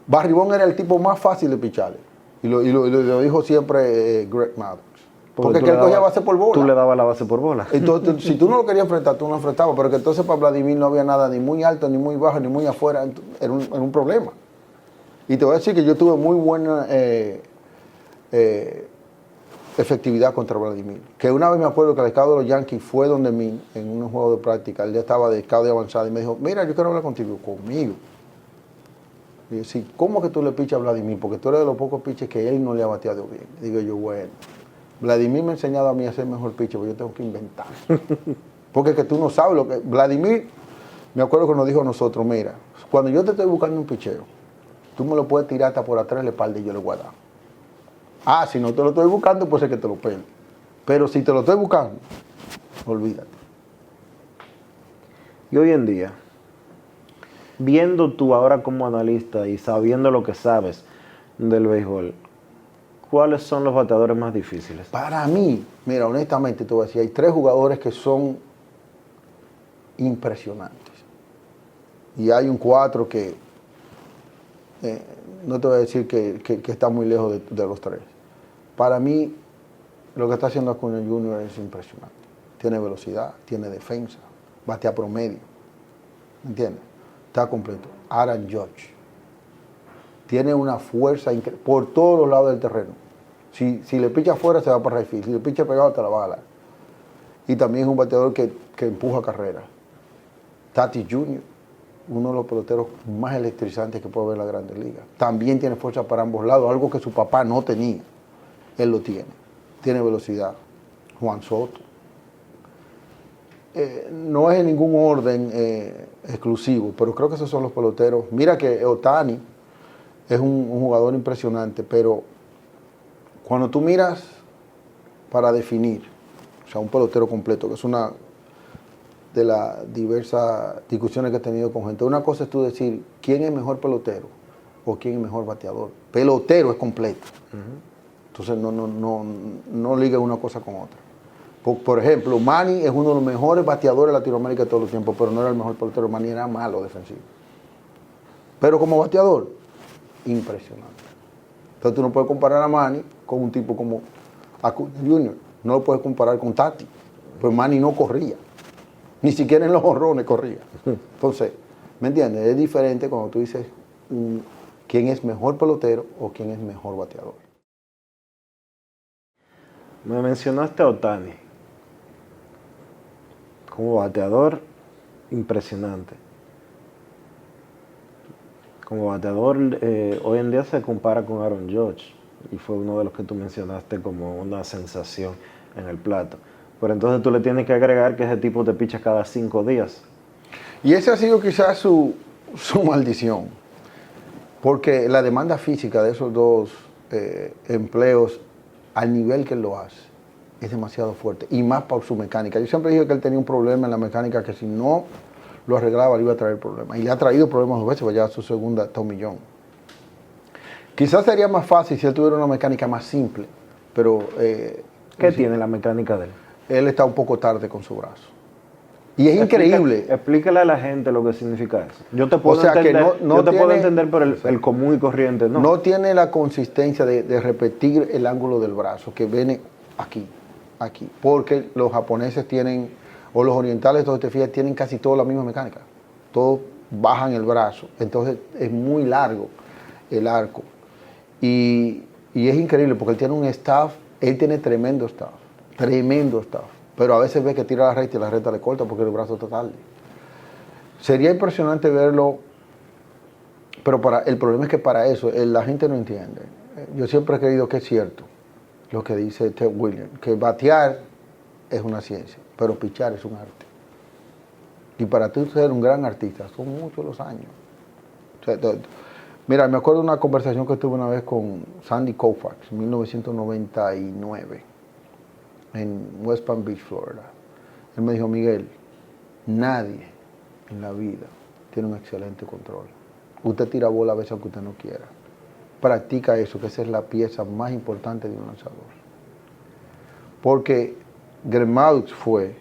Barry Bonds era el tipo más fácil de picharle. Y lo dijo siempre Greg Maddux. Porque él cogía base por bola. Tú le dabas la base por bola. Entonces, si tú no lo querías enfrentar, tú no lo enfrentabas. Pero que entonces para Vladimir no había nada ni muy alto, ni muy bajo, ni muy afuera. Era un problema. Y te voy a decir que yo tuve muy buena efectividad contra Vladimir. Que una vez me acuerdo que el scout de los Yankees fue donde mí, en un juego de práctica, él ya estaba de scout de avanzada y me dijo, mira, yo quiero hablar contigo. Conmigo. Y yo, sí, ¿cómo que tú le pichas a Vladimir? Porque tú eres de los pocos piches que él no le ha bateado bien. Digo yo, bueno, Vladimir me ha enseñado a mí a ser mejor pitcher, pero yo tengo que inventar. Porque es que tú no sabes lo que... Vladimir, me acuerdo que nos dijo a nosotros, mira, cuando yo te estoy buscando un picheo, tú me lo puedes tirar hasta por atrás de la espalda y yo le voy a dar. Ah, si no te lo estoy buscando, pues es que te lo pele. Pero si te lo estoy buscando, olvídate. Y hoy en día, viendo tú ahora como analista y sabiendo lo que sabes del béisbol, ¿cuáles son los bateadores más difíciles? Para mí, mira, honestamente te voy a decir, hay 3 jugadores que son impresionantes. Y hay un 4 que, no te voy a decir que está muy lejos de los 3. Para mí, lo que está haciendo Acuña Jr. es impresionante. Tiene velocidad, tiene defensa, batea promedio. ¿Me entiendes? Está completo. Aaron Judge tiene una fuerza por todos los lados del terreno. Si le picha afuera, se va para right field. Si le picha pegado, te la va a jalar. Y también es un bateador que empuja carreras. Tatis Jr., uno de los peloteros más electrizantes que puede haber en la Grandes Ligas. También tiene fuerza para ambos lados, algo que su papá no tenía. Él lo tiene. Tiene velocidad. Juan Soto. No es en ningún orden exclusivo, pero creo que esos son los peloteros. Mira que Ohtani es un jugador impresionante, pero cuando tú miras para definir, o sea, un pelotero completo, que es una de las diversas discusiones que he tenido con gente. Una cosa es tú decir quién es mejor pelotero o quién es mejor bateador. Pelotero es completo. Entonces no liga una cosa con otra. Por ejemplo, Manny es uno de los mejores bateadores de Latinoamérica de todos los tiempos, pero no era el mejor pelotero. Manny era malo defensivo. Pero como bateador, impresionante. Entonces tú no puedes comparar a Manny con un tipo como Acuña Jr. No lo puedes comparar con Tati. Pues Manny no corría. Ni siquiera en los jonrones corría. Entonces, ¿me entiendes? Es diferente cuando tú dices quién es mejor pelotero o quién es mejor bateador. Me mencionaste a Ohtani. Como bateador, impresionante. Como bateador, hoy en día se compara con Aaron Judge. Y fue uno de los que tú mencionaste como una sensación en el plato. Pero entonces tú le tienes que agregar que ese tipo te picha cada 5 días. Y esa ha sido quizás su maldición. Porque la demanda física de esos dos empleos, al nivel que él lo hace, es demasiado fuerte. Y más por su mecánica. Yo siempre dije que él tenía un problema en la mecánica que si no lo arreglaba le iba a traer problemas. Y le ha traído problemas 2 veces, ya a su segunda Tommy John. Quizás sería más fácil si él tuviera una mecánica más simple. Pero ¿qué tiene la mecánica de él? Él está un poco tarde con su brazo. Y es increíble. Explícale a la gente lo que significa eso. Yo te puedo entender, pero el común y corriente no. No tiene la consistencia de repetir el ángulo del brazo, que viene aquí. Porque los japoneses tienen, o los orientales, entonces te fijas, tienen casi toda la misma mecánica. Todos bajan el brazo. Entonces es muy largo el arco. Y es increíble porque él tiene un staff, él tiene tremendo staff. Pero a veces ve que tira la recta y la recta le corta porque el brazo está tarde. Sería impresionante verlo, pero el problema es que para eso la gente no entiende. Yo siempre he creído que es cierto lo que dice Ted Williams, que batear es una ciencia, pero pichar es un arte. Y para tú ser un gran artista son muchos los años. O sea, mira, me acuerdo de una conversación que tuve una vez con Sandy Koufax en 1999. En West Palm Beach, Florida. Él me dijo, Miguel, nadie en la vida tiene un excelente control. Usted tira bola a veces aunque usted no quiera. Practica eso, que esa es la pieza más importante de un lanzador. Porque Greg Maddux fue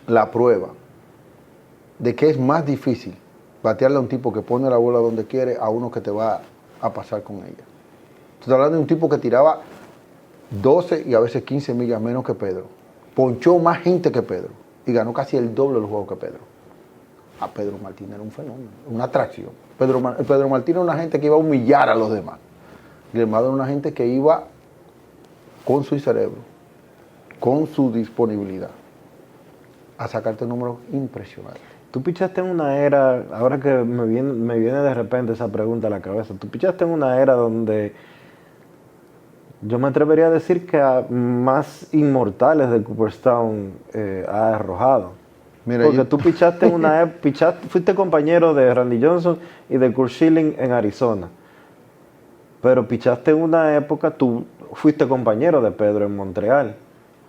la prueba de que es más difícil batearle a un tipo que pone la bola donde quiere a uno que te va a pasar con ella. Estoy hablando de un tipo que tiraba 12 y a veces 15 millas menos que Pedro. Ponchó más gente que Pedro y ganó casi el doble de los juegos que Pedro. A Pedro Martínez era un fenómeno, una atracción. Pedro Martínez era una gente que iba a humillar a los demás. Y el hermano era una gente que iba con su cerebro, con su disponibilidad, a sacarte números impresionantes. Tú pichaste en una era, ahora que me viene de repente esa pregunta a la cabeza, tú pichaste en una era donde yo me atrevería a decir que a más inmortales de Cooperstown ha arrojado. Mira, Porque tú pichaste en una época, fuiste compañero de Randy Johnson y de Curt Schilling en Arizona. Pero pichaste en una época, tú fuiste compañero de Pedro en Montreal.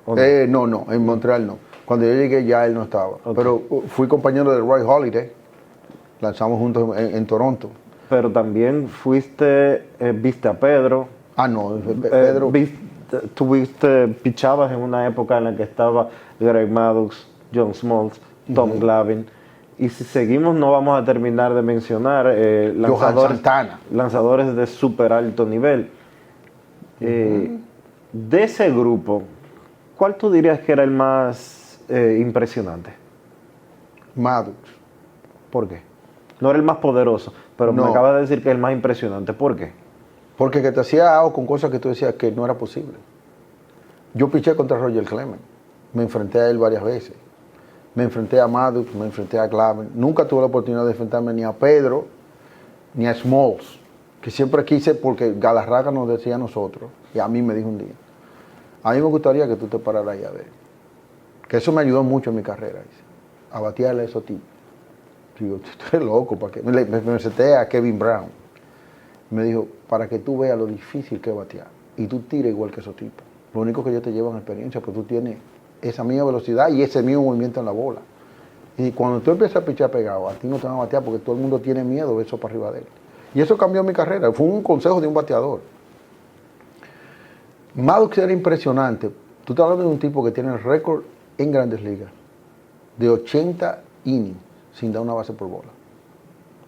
¿O no? no, en Montreal no. Cuando yo llegué ya él no estaba. Okay. Pero fui compañero de Roy Holiday. Lanzamos juntos en Toronto. Pero también fuiste, viste a Pedro. Ah, no, Pedro. Pichabas en una época en la que estaba Greg Maddux, John Smoltz, Tom Glavine. Y si seguimos no vamos a terminar de mencionar lanzadores de súper alto nivel. De ese grupo, ¿cuál tú dirías que era el más impresionante? Maddux. ¿Por qué? No era el más poderoso, pero No. me acabas de decir que es el más impresionante. ¿Por qué? Porque que te hacía out con cosas que tú decías que no era posible. Yo piché contra Roger Clemens. Me enfrenté a él varias veces. Me enfrenté a Maddux, me enfrenté a Glavine. Nunca tuve la oportunidad de enfrentarme ni a Pedro, ni a Smoltz, que siempre quise, porque Galarraga nos decía a nosotros, y a mí me dijo un día, a mí me gustaría que tú te pararas ahí a ver. Que eso me ayudó mucho en mi carrera, dice, a batearle a esos tipos. Digo, tú eres loco, ¿para qué? Me senté a Kevin Brown. Me dijo, para que tú veas lo difícil que es batear, y tú tires igual que esos tipos. Lo único que yo te llevo es experiencia, porque tú tienes esa misma velocidad y ese mismo movimiento en la bola. Y cuando tú empiezas a pichar pegado, a ti no te van a batear porque todo el mundo tiene miedo de eso para arriba de él. Y eso cambió mi carrera. Fue un consejo de un bateador. Maddux era impresionante. Tú estás hablando de un tipo que tiene el récord en Grandes Ligas de 80 innings sin dar una base por bola.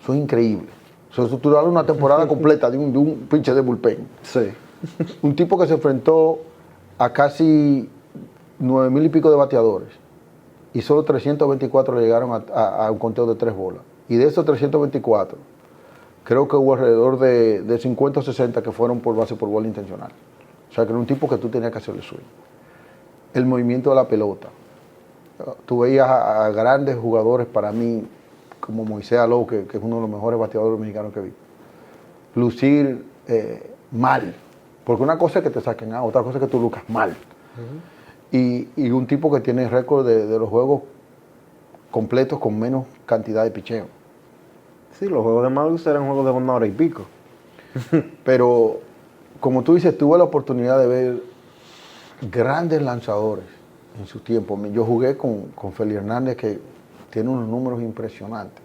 Eso es increíble. Eso tú das una temporada completa de un pinche de bullpen. Sí. Un tipo que se enfrentó a casi 9,000 y pico de bateadores y solo 324 le llegaron a un conteo de 3 bolas. Y de esos 324, creo que hubo alrededor de 50 o 60 que fueron por base por bola intencional. O sea, que era un tipo que tú tenías que hacerle swing. El movimiento de la pelota. Tú veías a grandes jugadores para mí, como Moisés Alou, que es uno de los mejores bateadores mexicanos que vi, lucir mal. Porque una cosa es que te saquen a otra cosa es que tú lucas mal. Y un tipo que tiene récord de los juegos completos con menos cantidad de picheo. Sí, los juegos de Maddux eran juegos de 1 hora y pico. Pero, como tú dices, tuve la oportunidad de ver grandes lanzadores en su tiempo. Yo jugué con Félix Hernández, que tiene unos números impresionantes.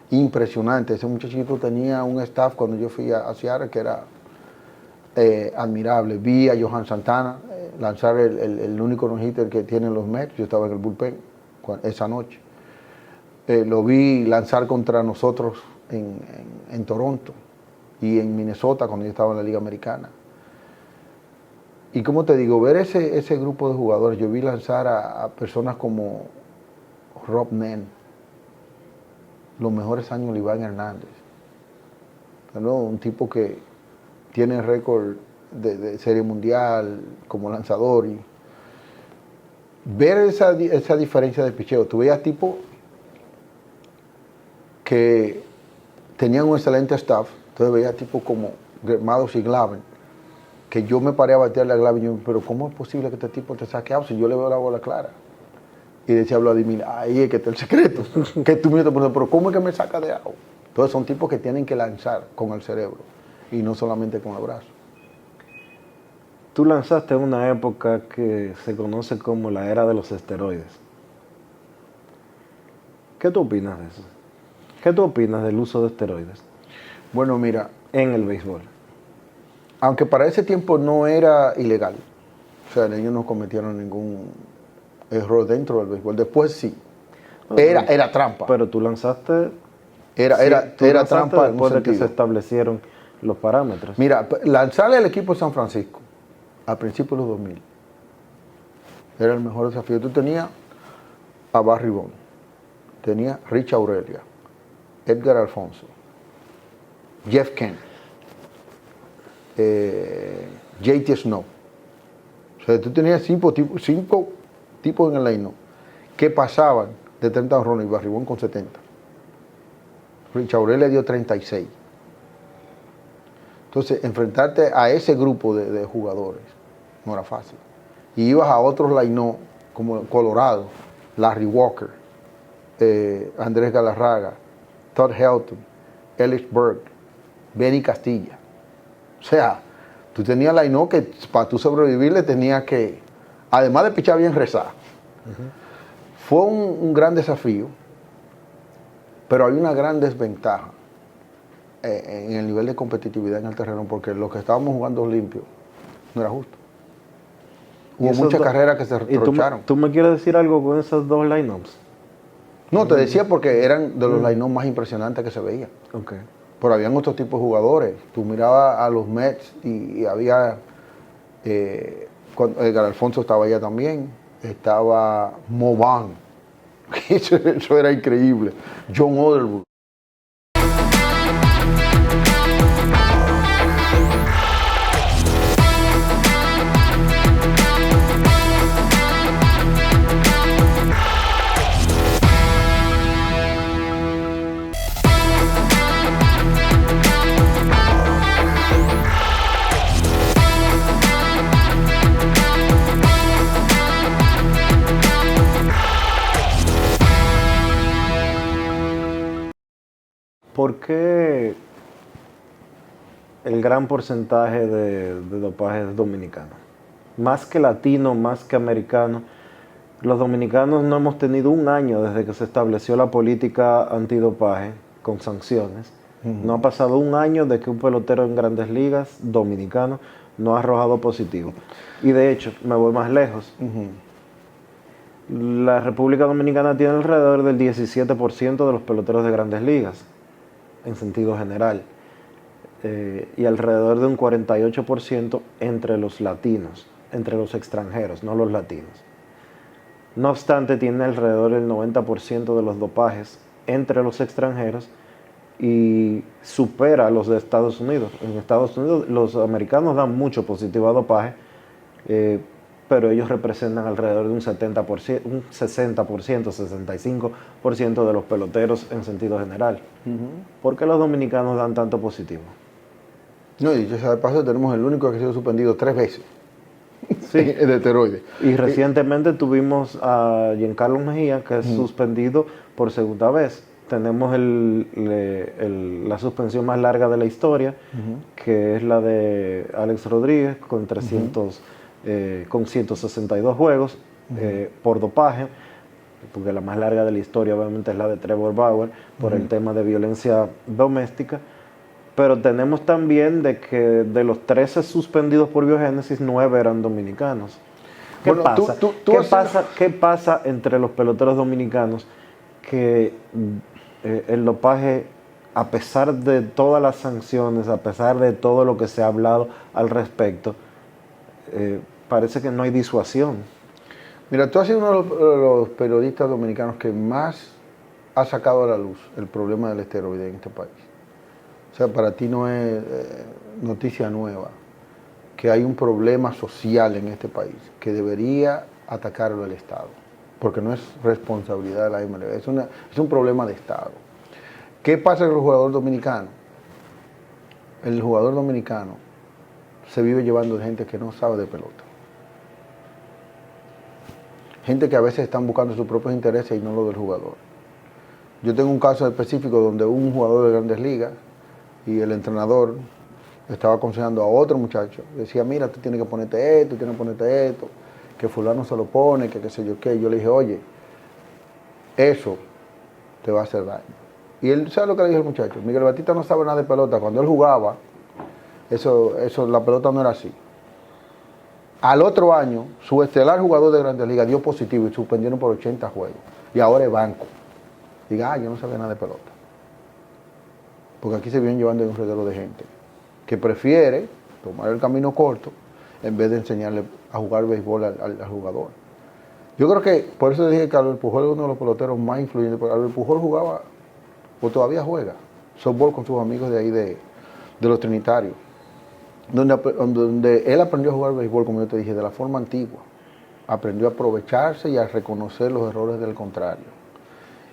Impresionantes. Ese muchachito tenía un staff cuando yo fui a Seattle que era admirable. Vi a Johan Santana lanzar el único no-hitter que tienen los Mets. Yo estaba en el bullpen esa noche. Lo vi lanzar contra nosotros en Toronto y en Minnesota cuando yo estaba en la Liga Americana. Y como te digo, ver ese grupo de jugadores, yo vi lanzar a personas como Rob Nen, los mejores años de Iván Hernández, ¿no? Un tipo que tiene récord de serie mundial como lanzador, y ver esa diferencia de picheo. Tú veías tipos que tenían un excelente staff, entonces veías tipos como Maddux y Glavine, que yo me paré a batearle a Glavine, y yo, pero ¿cómo es posible que este tipo te saque out si yo le veo la bola clara? Y decía Vladimir, ahí es que está el secreto, que tú me estás poniendo, pero ¿cómo es que me saca de out? Entonces son tipos que tienen que lanzar con el cerebro y no solamente con el brazo. Tú lanzaste en una época que se conoce como la era de los esteroides. ¿Qué tú opinas de eso? ¿Qué tú opinas del uso de esteroides Bueno, mira, en el béisbol? aunque para ese tiempo no era ilegal, o sea, ellos no cometieron ningún error dentro del béisbol, después sí, era trampa. Pero tú lanzaste... Era trampa en un después de que se sentido. establecieron los parámetros. Mira, lanzarle al equipo de San Francisco a principios de los 2000 era el mejor desafío. Tú tenías a Barry Bonds, tenías a Rich Aurelia, Edgar Alfonso, Jeff Kent, JT Snow, sea, tú tenías cinco tipos en el line que pasaban de 30 honrones y Barribón con 70. Rich Aurel le dio 36. Entonces, enfrentarte a ese grupo de jugadores no era fácil. Y ibas a otros line como Colorado, Larry Walker, Andrés Galarraga, Todd Helton, Ellis Burke, Benny Castilla. O sea, tú tenías line que para tú sobrevivir le tenías que, además de pichar bien, rezar. Fue un gran desafío, pero hay una gran desventaja en el nivel de competitividad en el terreno, porque lo que estábamos jugando limpio no era justo. Hubo muchas carreras que se retrocharon. ¿Tú me quieres decir algo con esos dos lineups? No, te decía porque eran de los lineups más impresionantes que se veían. Okay. Pero habían otros tipos de jugadores. Tú mirabas a los Mets y había... Edgar Alfonso estaba allá también. Estaba Moban. Eso era increíble. John Otherwood. ¿Por qué el gran porcentaje de dopaje es dominicano? Más que latino, más que americano. Los dominicanos no hemos tenido un año desde que se estableció la política antidopaje con sanciones. No ha pasado un año de que un pelotero en Grandes Ligas dominicano no ha arrojado positivo. Y de hecho, me voy más lejos. La República Dominicana tiene alrededor del 17% de los peloteros de Grandes Ligas, en sentido general, y alrededor de un 48% entre los latinos, entre los extranjeros, no los latinos. No obstante, tiene alrededor del 90% de los dopajes entre los extranjeros y supera a los de Estados Unidos. En Estados Unidos los americanos dan mucho positivo a dopaje, pero ellos representan alrededor de un 70%, un 60%, 65% de los peloteros en sentido general. ¿Por qué los dominicanos dan tanto positivo? No, y de paso tenemos el único que ha sido suspendido 3 veces. Sí, de esteroides. Y recientemente tuvimos a Giancarlo Mejía, que es suspendido por segunda vez. Tenemos la suspensión más larga de la historia, que es la de Alex Rodríguez, con 162 juegos por dopaje, porque la más larga de la historia obviamente es la de Trevor Bauer, por el tema de violencia doméstica. Pero tenemos también de que de los 13 suspendidos por biogénesis, 9 eran dominicanos. ¿Qué pasa? ¿Qué pasa entre los peloteros dominicanos? Que el dopaje, a pesar de todas las sanciones, a pesar de todo lo que se ha hablado al respecto, parece que no hay disuasión. Mira, tú has sido uno de los periodistas dominicanos que más ha sacado a la luz el problema del esteroide en este país. O sea, para ti no es noticia nueva que hay un problema social en este país que debería atacarlo el Estado, porque no es responsabilidad de la MLB, es un problema de Estado. ¿Qué pasa con el jugador dominicano? El jugador dominicano se vive llevando de gente que no sabe de pelota. Gente que a veces están buscando sus propios intereses y no los del jugador. Yo tengo un caso específico donde un jugador de Grandes Ligas y el entrenador estaba aconsejando a otro muchacho. Decía, mira, tú tienes que ponerte esto, que fulano se lo pone, que qué sé yo qué. Yo le dije, oye, eso te va a hacer daño. Y él, ¿sabe lo que le dijo el muchacho? Miguel Batista no sabe nada de pelota. Cuando él jugaba, la pelota no era así. Al otro año, su estelar jugador de Grandes Ligas dio positivo y suspendieron por 80 juegos. Y ahora es banco. Diga, yo no sabía nada de pelota. Porque aquí se vienen llevando un reguero de gente que prefiere tomar el camino corto en vez de enseñarle a jugar béisbol al jugador. Yo creo que, por eso dije que Albert Pujol es uno de los peloteros más influyentes, porque Albert Pujol jugaba, o todavía juega, softball con sus amigos de ahí de los Trinitarios. donde él aprendió a jugar béisbol, como yo te dije, de la forma antigua. Aprendió a aprovecharse y a reconocer los errores del contrario.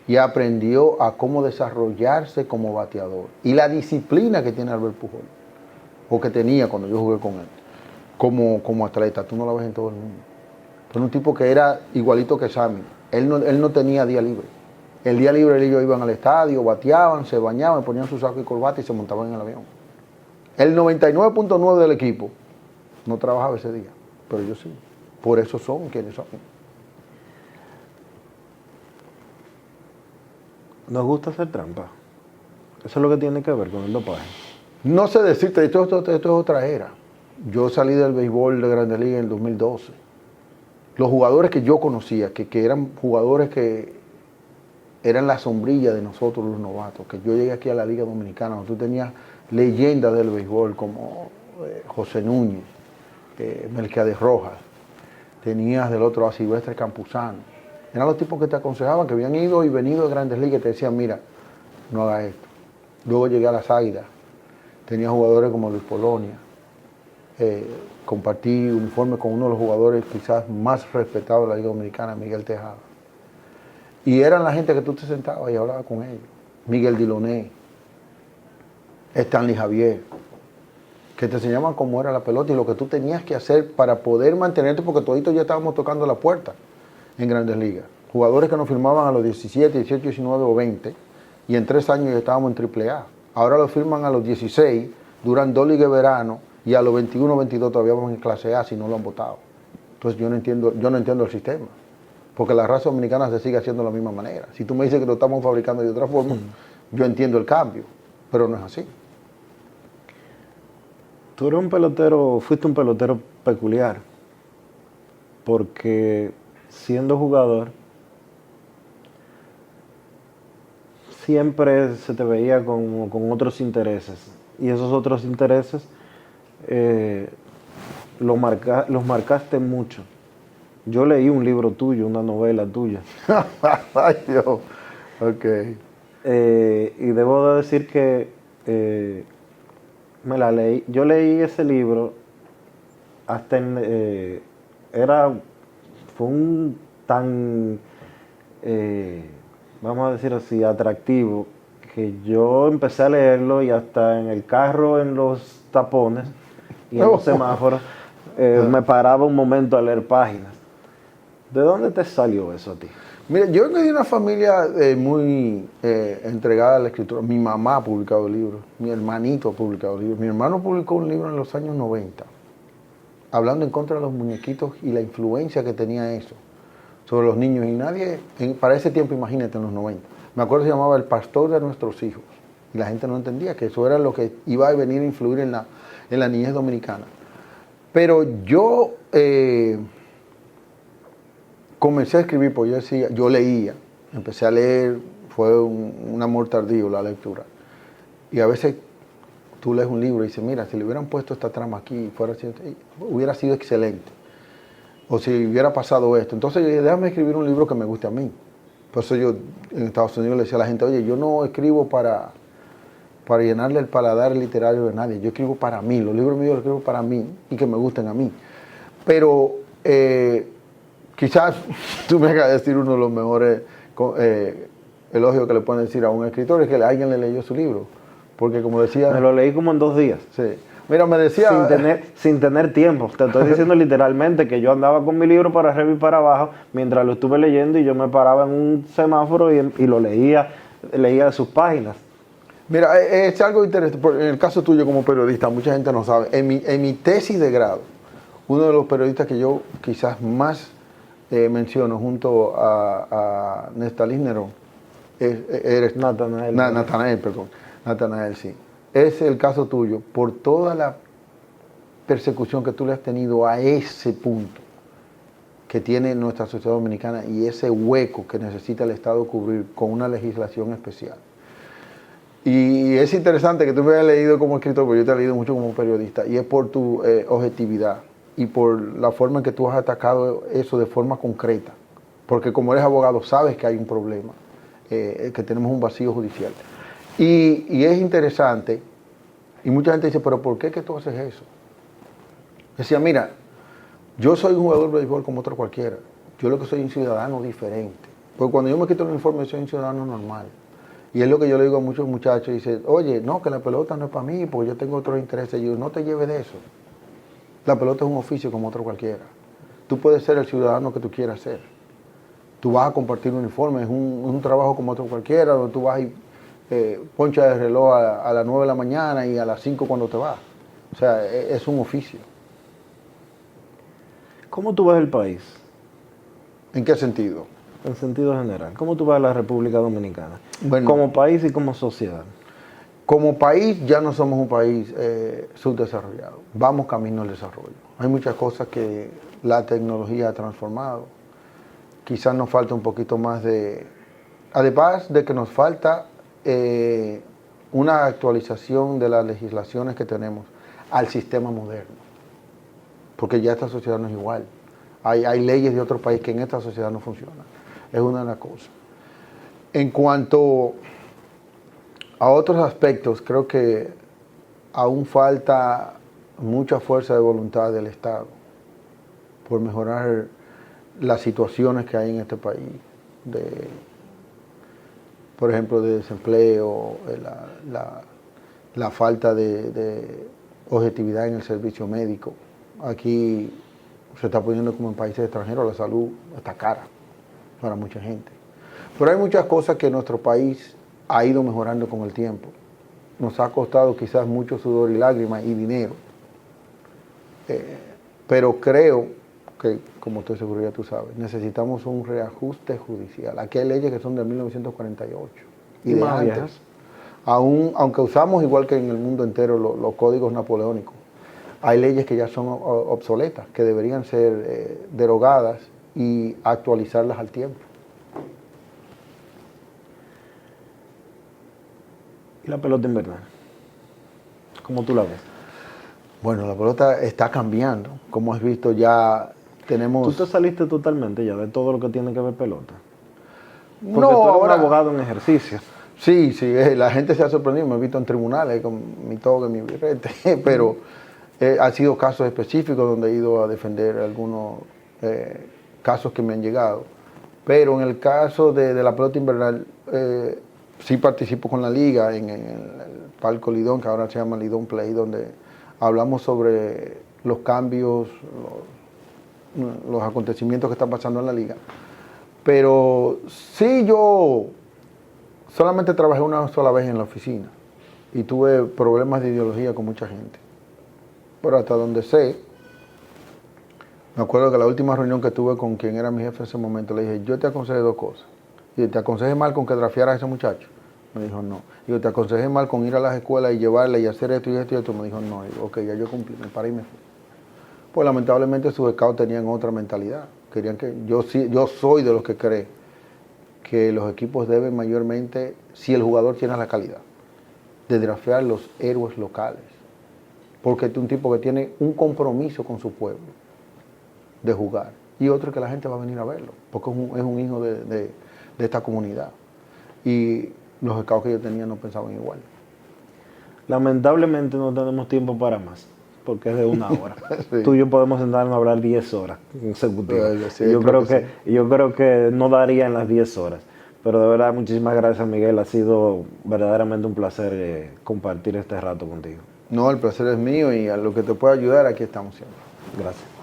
Y aprendió a cómo desarrollarse como bateador. Y la disciplina que tiene Albert Pujol, o que tenía cuando yo jugué con él, como atleta, tú no la ves en todo el mundo. Fue un tipo que era igualito que Sammy. Él no tenía día libre. El día libre ellos iban al estadio, bateaban, se bañaban, ponían su saco y corbata y se montaban en el avión. El 99.9 del equipo no trabajaba ese día, pero ellos sí. Por eso son quienes son. Nos gusta hacer trampa. Eso es lo que tiene que ver con el dopaje. No sé decirte, esto es otra era. Yo salí del béisbol de Grandes Ligas en el 2012. Los jugadores que yo conocía, que eran jugadores que eran la sombrilla de nosotros los novatos, que yo llegué aquí a la Liga Dominicana, donde tú tenías leyendas del béisbol como José Núñez, Melquiades Rojas, tenías del otro a Silvestre Campuzano. Eran los tipos que te aconsejaban, que habían ido y venido de Grandes Ligas y te decían, mira, no hagas esto. Luego llegué a las Águilas, tenía jugadores como Luis Polonia, compartí uniforme con uno de los jugadores quizás más respetados de la Liga Dominicana, Miguel Tejada. Y eran la gente que tú te sentabas y hablabas con ellos. Miguel Diloné, Stanley Javier, que te enseñaban cómo era la pelota y lo que tú tenías que hacer para poder mantenerte, porque toditos ya estábamos tocando la puerta en Grandes Ligas. Jugadores que nos firmaban a los 17, 18, 19 o 20, y en 3 años ya estábamos en AAA. Ahora lo firman a los 16, duran 2 ligas de verano, y a los 21, 22 todavía vamos en clase A si no lo han votado. Entonces yo no entiendo el sistema, porque la raza dominicana se sigue haciendo de la misma manera. Si tú me dices que lo estamos fabricando de otra forma, yo entiendo el cambio, pero no es así. Tú fuiste un pelotero peculiar, porque siendo jugador, siempre se te veía con otros intereses, y esos otros intereses los marcaste mucho. Yo leí un libro tuyo, una novela tuya. Ay, Dios. Ok. Y debo de decir que me la leí. Yo leí ese libro hasta fue un tan, vamos a decir así, atractivo, que yo empecé a leerlo y hasta en el carro, en los tapones y en los semáforos, me paraba un momento a leer páginas. ¿De dónde te salió eso a ti? Mira, yo vengo de una familia muy entregada a la escritura. Mi mamá ha publicado libros, mi hermanito ha publicado libros. Mi hermano publicó un libro en los años 90, hablando en contra de los muñequitos y la influencia que tenía eso sobre los niños. Y nadie, para ese tiempo, imagínate, en los 90, me acuerdo que se llamaba El pastor de nuestros hijos. Y la gente no entendía que eso era lo que iba a venir a influir en la niñez dominicana. Pero yo comencé a escribir, porque yo leía, empecé a leer, fue un amor tardío la lectura. Y a veces tú lees un libro y dices, mira, si le hubieran puesto esta trama aquí, hubiera sido excelente. O si hubiera pasado esto. Entonces yo dije, déjame escribir un libro que me guste a mí. Por eso yo en Estados Unidos le decía a la gente, oye, yo no escribo para llenarle el paladar literario de nadie, yo escribo para mí, los libros míos los escribo para mí y que me gusten a mí. Pero quizás tú me hagas decir uno de los mejores elogios que le pueden decir a un escritor es que alguien le leyó su libro, porque como decía... Me lo leí como en 2 días. Sí. Mira, me decía... Sin tener tiempo. Te estoy diciendo literalmente que yo andaba con mi libro para arriba y para abajo mientras lo estuve leyendo y yo me paraba en un semáforo y lo leía sus páginas. Mira, es algo interesante. En el caso tuyo como periodista, mucha gente no sabe. En mi tesis de grado, uno de los periodistas que yo quizás más menciono junto a Nestalí Nerón, eres Natanael, sí. Es el caso tuyo, por toda la persecución que tú le has tenido a ese punto que tiene nuestra sociedad dominicana y ese hueco que necesita el Estado cubrir con una legislación especial. Y es interesante que tú me hayas leído como escritor, porque yo te he leído mucho como periodista, y es por tu objetividad y por la forma en que tú has atacado eso de forma concreta. Porque como eres abogado, sabes que hay un problema, que tenemos un vacío judicial. Y es interesante, y mucha gente dice, pero ¿por qué que tú haces eso? Decía, mira, yo soy un jugador de béisbol como otro cualquiera. Yo lo que soy un ciudadano diferente. Porque cuando yo me quito el uniforme, soy un ciudadano normal. Y es lo que yo le digo a muchos muchachos. Dicen, oye, no, que la pelota no es para mí, porque yo tengo otros intereses. Yo, no te lleves de eso. La pelota es un oficio como otro cualquiera. Tú puedes ser el ciudadano que tú quieras ser. Tú vas a compartir un uniforme, es un trabajo como otro cualquiera, donde tú vas y ponchas el reloj a las 9 de la mañana y a las 5 cuando te vas. O sea, es un oficio. ¿Cómo tú ves el país? ¿En qué sentido? En sentido general. ¿Cómo tú ves la República Dominicana? Bueno, como país y como sociedad. Como país ya no somos un país subdesarrollado. Vamos camino al desarrollo. Hay muchas cosas que la tecnología ha transformado. Quizás nos falta un poquito más de... Además de que nos falta una actualización de las legislaciones que tenemos al sistema moderno. Porque ya esta sociedad no es igual. Hay leyes de otro país que en esta sociedad no funcionan. Es una de las cosas. En cuanto a otros aspectos, creo que aún falta mucha fuerza de voluntad del Estado por mejorar las situaciones que hay en este país, por ejemplo, de desempleo, la falta de objetividad en el servicio médico. Aquí se está poniendo como en países extranjeros, la salud está cara para mucha gente. Pero hay muchas cosas que nuestro país ha ido mejorando con el tiempo. Nos ha costado quizás mucho sudor y lágrimas y dinero. Pero creo que, como estoy seguro ya tú sabes, necesitamos un reajuste judicial. Aquí hay leyes que son de 1948 y de más antes. viejas. Aunque usamos igual que en el mundo entero los códigos napoleónicos, hay leyes que ya son obsoletas, que deberían ser derogadas y actualizarlas al tiempo. ¿Y la pelota invernal? ¿Cómo tú la ves? Bueno, la pelota está cambiando. Como has visto, ya tenemos... ¿Tú te saliste totalmente ya de todo lo que tiene que ver pelota? Porque No, tú eres ahora... un abogado en ejercicio. Sí, la gente se ha sorprendido. Me he visto en tribunales con mi toga y mi birrete, pero han sido casos específicos donde he ido a defender algunos casos que me han llegado. Pero en el caso de la pelota invernal, sí participo con la liga en el Palco Lidón, que ahora se llama Lidón Play, donde hablamos sobre los cambios, los acontecimientos que están pasando en la liga. Pero sí, yo solamente trabajé una sola vez en la oficina y tuve problemas de ideología con mucha gente. Pero hasta donde sé, me acuerdo que la última reunión que tuve con quien era mi jefe en ese momento, le dije, yo te aconsejé dos cosas. Y te aconsejé mal con que draftearas a ese muchacho. Me dijo, no. Yo te aconsejé mal con ir a las escuelas y llevarle y hacer esto y esto y esto. Me dijo, no. Y digo, ok, ya yo cumplí, me paré y me fui. Pues lamentablemente sus scouts tenían otra mentalidad. Querían que yo soy de los que cree que los equipos deben mayormente, si el jugador tiene la calidad, de draftear los héroes locales. Porque es un tipo que tiene un compromiso con su pueblo de jugar. Y otro que la gente va a venir a verlo, porque es un hijo de esta comunidad. Y los scouts que yo tenía no pensaban igual. Lamentablemente no tenemos tiempo para más, porque es de una hora. Sí. Tú y yo podemos sentarnos a hablar 10 horas consecutivas. Sí, yo creo que no daría en las 10 horas. Pero de verdad, muchísimas gracias, Miguel. Ha sido verdaderamente un placer compartir este rato contigo. No, el placer es mío y a lo que te pueda ayudar, aquí estamos siempre. Gracias.